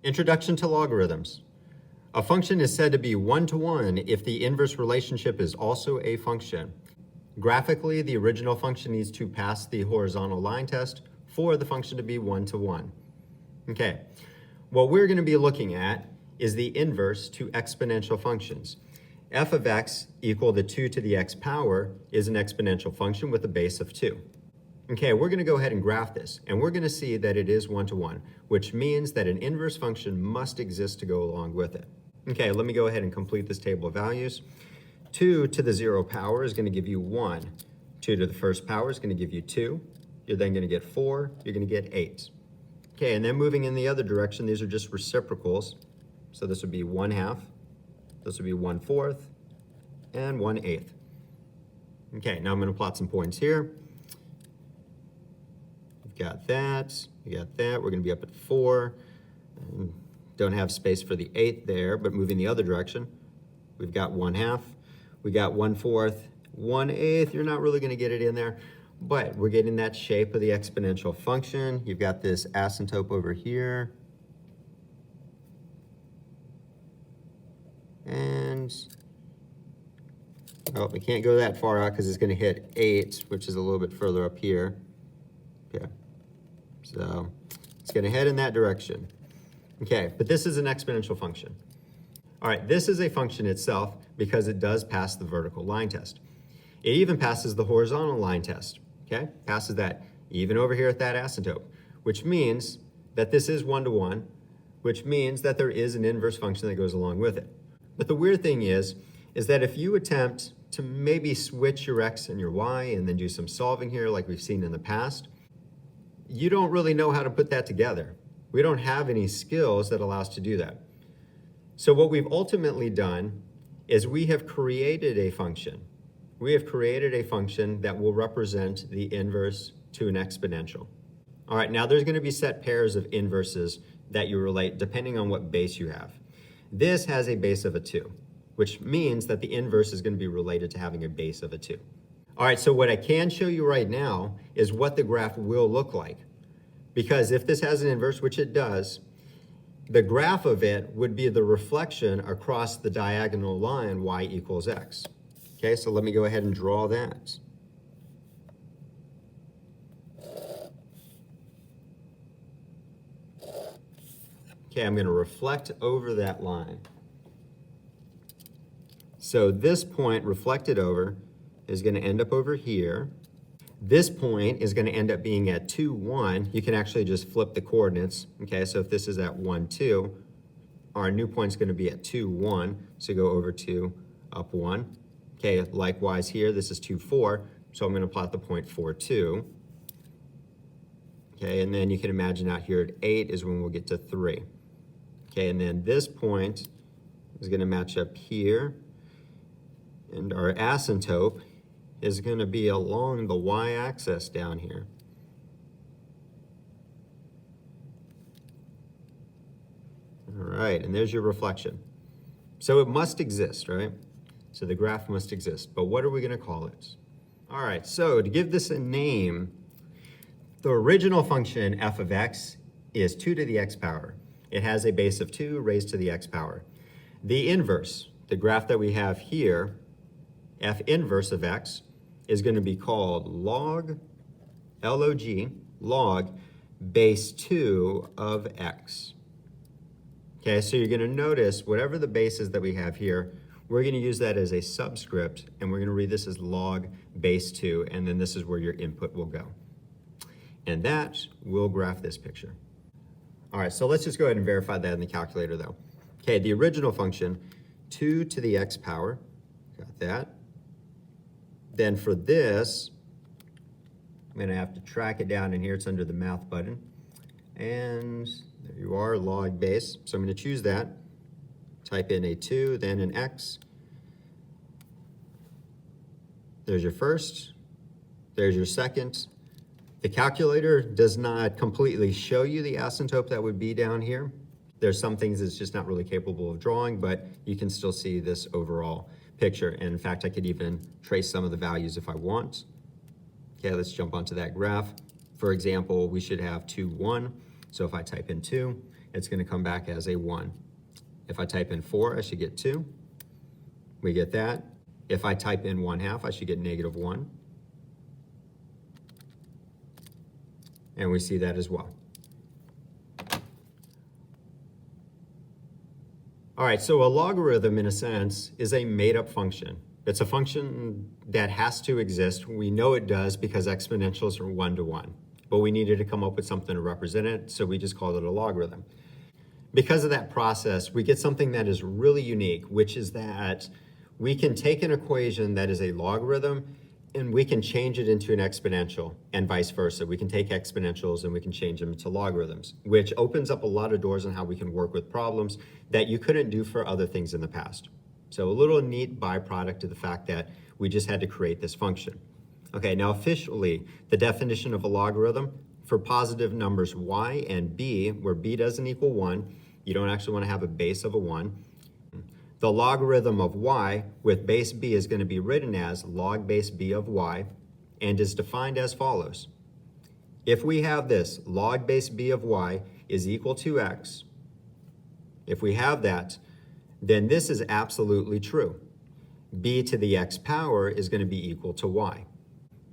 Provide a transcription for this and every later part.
Introduction to logarithms. A function is said to be one-to-one if the inverse relationship is also a function. Graphically, the original function needs to pass the horizontal line test for the function to be one-to-one. Okay, what we're going to be looking at is the inverse to exponential functions. F of x equal to 2 to the x power is an exponential function with a base of 2. Okay, we're going to go ahead and graph this, and we're going to see that it is one-to-one, which means that an inverse function must exist to go along with it. Okay, let me go ahead and complete this table of values. 2 to the 0 power is going to give you 1. 2 to the first power is going to give you 2. You're then going to get 4. You're going to get 8. Okay, and then moving in the other direction, these are just reciprocals. So this would be 1/2. This would be 1/4 and 1/8. Okay, now I'm going to plot some points here. You've got that. You got that. We're going to be up at 4. And don't have space for the 8 there, but moving the other direction, we've got 1/2. We got 1/4, 1/8. You're not really going to get it in there, but we're getting that shape of the exponential function. You've got this asymptote over here. And, well, we can't go that far out because it's going to hit 8, which is a little bit further up here. Okay, so it's going to head in that direction. Okay, but this is an exponential function. All right, this is a function itself because it does pass the vertical line test. It even passes the horizontal line test, okay? Passes that even over here at that asymptote, which means that this is one-to-one, which means that there is an inverse function that goes along with it. But the weird thing is that if you attempt to maybe switch your x and your y and then do some solving here like we've seen in the past, you don't really know how to put that together. We don't have any skills that allow us to do that. So what we've ultimately done is we have created a function. We have created a function that will represent the inverse to an exponential. All right, now there's going to be set pairs of inverses that you relate depending on what base you have. This has a base of a 2, which means that the inverse is going to be related to having a base of a 2. All right, so what I can show you right now is what the graph will look like. Because if this has an inverse, which it does, the graph of it would be the reflection across the diagonal line y equals x. Okay, so let me go ahead and draw that. Okay, I'm going to reflect over that line. So this point reflected over is going to end up over here. This point is going to end up being at 2, 1. You can actually just flip the coordinates. Okay, so if this is at 1, 2, our new point is going to be at 2, 1. So go over 2, up 1. Okay, likewise here, this is 2, 4. So I'm going to plot the point 4, 2. Okay, and then you can imagine out here at 8 is when we'll get to 3. Okay, and then this point is going to match up here. And our asymptote is going to be along the y-axis down here. All right, and there's your reflection. So it must exist, right? So the graph must exist, but what are we going to call it? All right, so to give this a name, the original function f of x is 2 to the x power. It has a base of 2 raised to the x power. The inverse, the graph that we have here, f inverse of x, is going to be called log, L-O-G, log base 2 of x. Okay, so you're going to notice whatever the base is that we have here, we're going to use that as a subscript, and we're going to read this as log base 2, and then this is where your input will go. And that will graph this picture. All right, so let's just go ahead and verify that in the calculator, though. Okay, the original function, 2 to the x power, got that. Then for this, I'm going to have to track it down in here. It's under the math button. And there you are, log base. So I'm going to choose that. Type in a 2, then an x. There's your first. There's your second. The calculator does not completely show you the asymptote that would be down here. There's some things it's just not really capable of drawing, but you can still see this overall picture. And in fact, I could even trace some of the values if I want. Okay, let's jump onto that graph. For example, we should have 2, 1. So if I type in 2, it's going to come back as a 1. If I type in 4, I should get 2. We get that. If I type in 1/2, I should get -1. And we see that as well. All right, so a logarithm, in a sense, is a made-up function. It's a function that has to exist. We know it does because exponentials are 1 to 1. But we needed to come up with something to represent it, so we just called it a logarithm. Because of that process, we get something that is really unique, which is that we can take an equation that is a logarithm and we can change it into an exponential, and vice versa. We can take exponentials and we can change them into logarithms, which opens up a lot of doors on how we can work with problems that you couldn't do for other things in the past. So a little neat byproduct of the fact that we just had to create this function. Okay, now officially, the definition of a logarithm for positive numbers y and b, where b doesn't equal 1, you don't actually want to have a base of a 1. The logarithm of y with base b is going to be written as log base b of y and is defined as follows. If we have this, log base b of y is equal to x, if we have that, then this is absolutely true. B to the x power is going to be equal to y.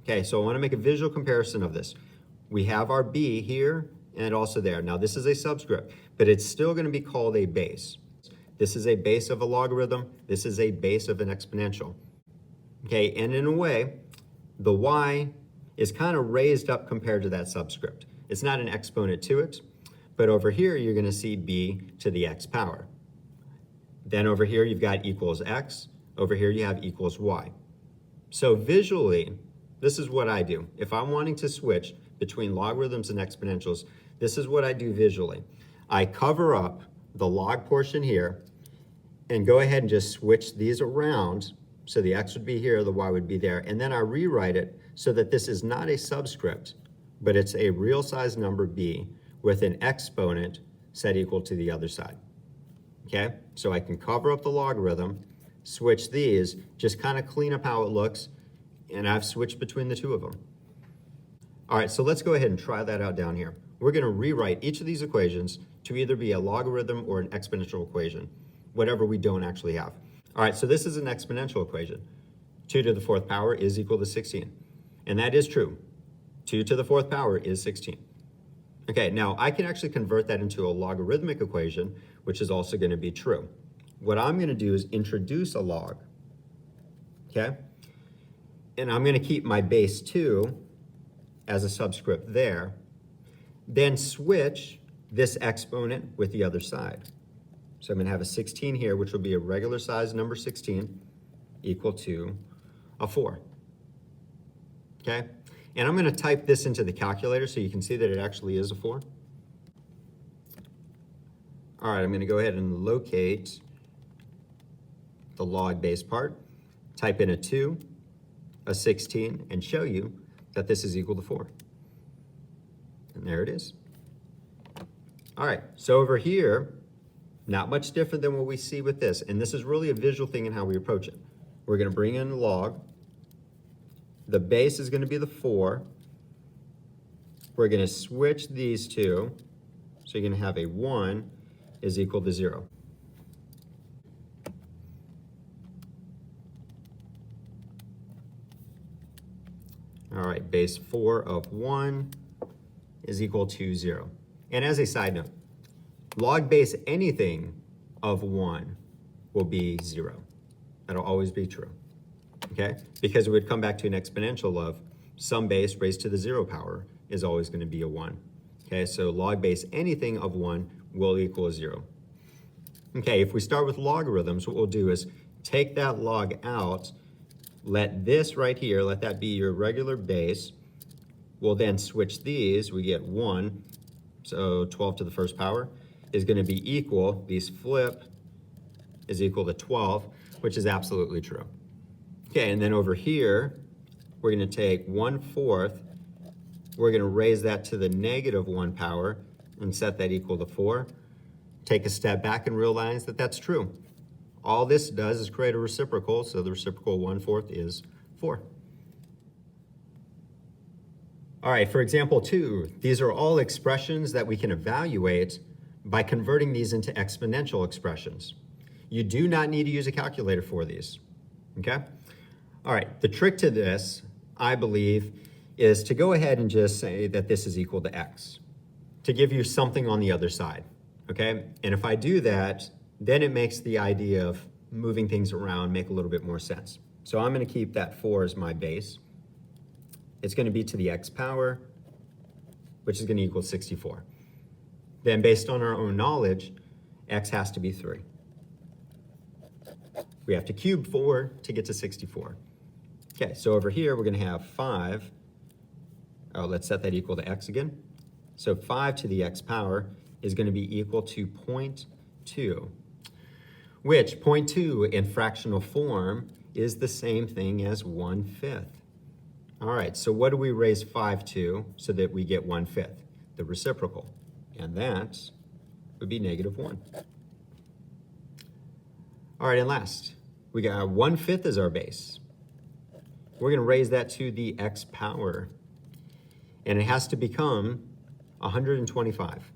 Okay, so I want to make a visual comparison of this. We have our b here and also there. Now this is a subscript, but it's still going to be called a base. This is a base of a logarithm. This is a base of an exponential. Okay, and in a way, the y is kind of raised up compared to that subscript. It's not an exponent to it, but over here you're going to see b to the x power. Then over here you've got equals x. Over here you have equals y. So visually, this is what I do. If I'm wanting to switch between logarithms and exponentials, this is what I do visually. I cover up the log portion here and go ahead and just switch these around. So the x would be here, the y would be there. And then I rewrite it so that this is not a subscript, but it's a real size number b with an exponent set equal to the other side. Okay, so I can cover up the logarithm, switch these, just kind of clean up how it looks, and I've switched between the two of them. All right, so let's go ahead and try that out down here. We're going to rewrite each of these equations to either be a logarithm or an exponential equation, whatever we don't actually have. All right, so this is an exponential equation. 2 to the 4th power is equal to 16. And that is true. 2 to the 4th power is 16. Okay, now I can actually convert that into a logarithmic equation, which is also going to be true. What I'm going to do is introduce a log, okay? And I'm going to keep my base 2 as a subscript there, then switch this exponent with the other side. So I'm going to have a 16 here, which will be a regular size number 16, equal to a 4. Okay? And I'm going to type this into the calculator so you can see that it actually is a 4. All right, I'm going to go ahead and locate the log base part, type in a 2, a 16, and show you that this is equal to 4. And there it is. All right, so over here, not much different than what we see with this. And this is really a visual thing in how we approach it. We're going to bring in the log. The base is going to be the 4. We're going to switch these two. So you're going to have a 1 is equal to 0. All right, base 4 of 1 is equal to 0. And as a side note, log base anything of 1 will be 0. That'll always be true, okay? Because it would come back to an exponential of some base raised to the 0 power is always going to be a 1. Okay, so log base anything of 1 will equal 0. Okay, if we start with logarithms, what we'll do is take that log out, let this right here, let that be your regular base. We'll then switch these, we get 1, so 12 to the 1st power is going to be equal, these flip, is equal to 12, which is absolutely true. Okay, and then over here, we're going to take 1/4, we're going to raise that to the -1 power and set that equal to 4. Take a step back and realize that that's true. All this does is create a reciprocal, so the reciprocal 1/4 is 4. All right, for example 2, these are all expressions that we can evaluate by converting these into exponential expressions. You do not need to use a calculator for these, okay? All right, the trick to this, I believe, is to go ahead and just say that this is equal to x, to give you something on the other side, okay? And if I do that, then it makes the idea of moving things around make a little bit more sense. So I'm gonna keep that 4 as my base. It's gonna be to the x power, which is gonna equal 64. Then based on our own knowledge, x has to be 3. We have to cube 4 to get to 64. Okay, so over here, we're gonna have 5. Oh, let's set that equal to x again. So 5 to the x power is gonna be equal to 0.2, which 0.2 in fractional form is the same thing as 1/5. All right, so what do we raise 5 to so that we get 1/5? The reciprocal, and that would be -1. All right, and last, we got 1/5 as our base. We're gonna raise that to the x power, and it has to become 125.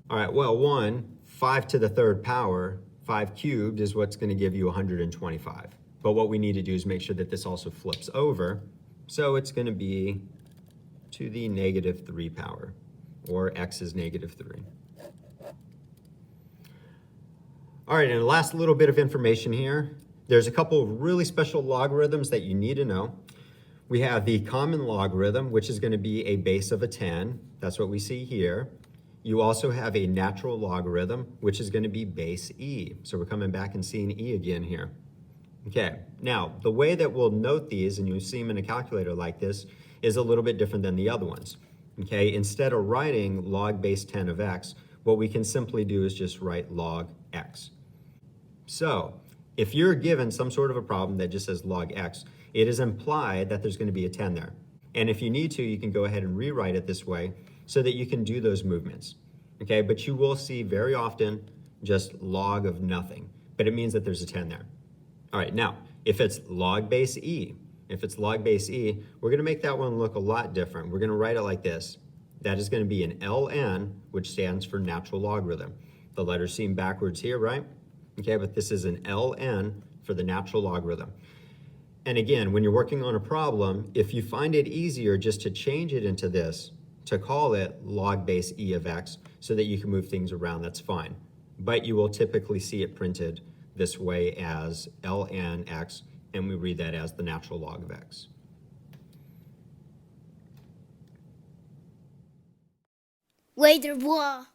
All right, well, 5 to the 3rd power, 5 cubed is what's gonna give you 125. But what we need to do is make sure that this also flips over. So it's gonna be to the -3 power, or x is -3. All right, and the last little bit of information here. There's a couple of really special logarithms that you need to know. We have the common logarithm, which is gonna be a base of a 10. That's what we see here. You also have a natural logarithm, which is gonna be base e. So we're coming back and seeing e again here. Okay, now the way that we'll note these, and you'll see them in a calculator like this, is a little bit different than the other ones. Okay, instead of writing log base 10 of x, what we can simply do is just write log x. So if you're given some sort of a problem that just says log x, it is implied that there's going to be a 10 there. And if you need to, you can go ahead and rewrite it this way so that you can do those movements. Okay, but you will see very often just log of nothing, but it means that there's a 10 there. All right, now, if it's log base e, we're going to make that one look a lot different. We're going to write it like this. That is going to be an ln, which stands for natural logarithm. The letters seem backwards here, right? Okay, but this is an ln for the natural logarithm. And again, when you're working on a problem, if you find it easier just to change it into this, to call it log base e of x, so that you can move things around, that's fine. But you will typically see it printed this way as ln x, and we read that as the natural log of x. Later, blah.